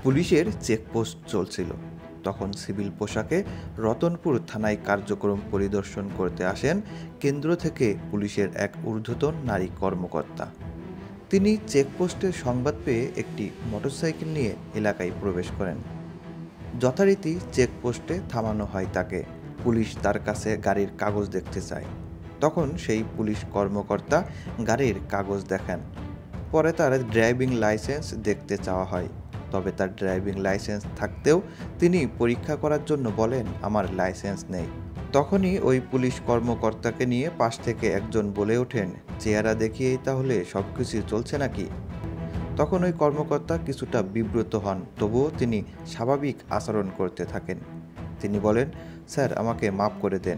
পুলিশের চেকপোস্ট চলছিল। তখন সিভিল পোশাকে রতনপুর থানায় কার্যক্রম পরিদর্শন করতে আসেন কেন্দ্র থেকে পুলিশের এক ঊর্ধ্বতন নারী কর্মকর্তা। তিনি চেকপোস্টের সংবাদ পেয়ে একটি মোটরসাইকেল নিয়ে এলাকায় প্রবেশ করেন। যথারীতি চেকপোস্টে থামানো হয় তাকে। পুলিশ তার কাছে গাড়ির কাগজ দেখতে চায়। তখন সেই পুলিশ কর্মকর্তা গাড়ির কাগজ দেখান। পরে তার ড্রাইভিং লাইসেন্স দেখতে চাওয়া হয়। তবে তার ড্রাইভিং লাইসেন্স থাকতেও তিনি পরীক্ষা করার জন্য বলেন, আমার লাইসেন্স নেই। তখনই ওই পুলিশ কর্মকর্তাকে নিয়ে পাশ থেকে একজন বলে ওঠেন, চেহারা দেখিয়েই তাহলে সব কিছু চলছে নাকি? তখন ওই কর্মকর্তা কিছুটা বিব্রত হন, তবুও তিনি স্বাভাবিক আচরণ করতে থাকেন। তিনি বলেন, স্যার আমাকে মাফ করে দেন।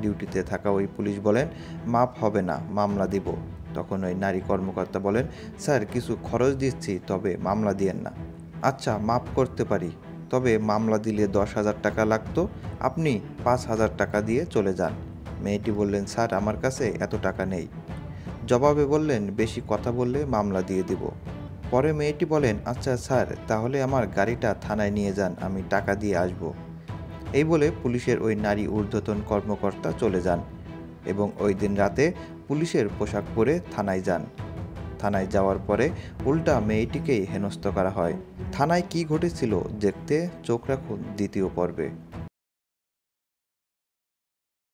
ডিউটিতে থাকা ওই পুলিশ বলেন, মাফ হবে না, মামলা দিব। তখন ওই নারী কর্মকর্তা বলেন, স্যার কিছু খরচ দিচ্ছি, তবে মামলা দিয়েন না। আচ্ছা মাফ করতে পারি, তবে মামলা দিলে 10,000 টাকা লাগতো, আপনি 5,000 টাকা দিয়ে চলে যান। মেয়েটি বললেন, স্যার আমার কাছে এত টাকা নেই। জবাবে বললেন, বেশি কথা বললে মামলা দিয়ে দিব। পরে মেয়েটি বলেন, আচ্ছা স্যার তাহলে আমার গাড়িটা থানায় নিয়ে যান, আমি টাকা দিয়ে আসব। এই বলে পুলিশের ওই নারী ঊর্ধ্বতন কর্মকর্তা চলে যান এবং ওই দিন রাতে পুলিশের পোশাক পরে থানায় যান। থানায় যাওয়ার পরে উল্টা মেয়েটিকেই হেনস্থা করা হয়। থানায় কি ঘটেছিল দেখতে চোখ রাখুন দ্বিতীয় পর্বে।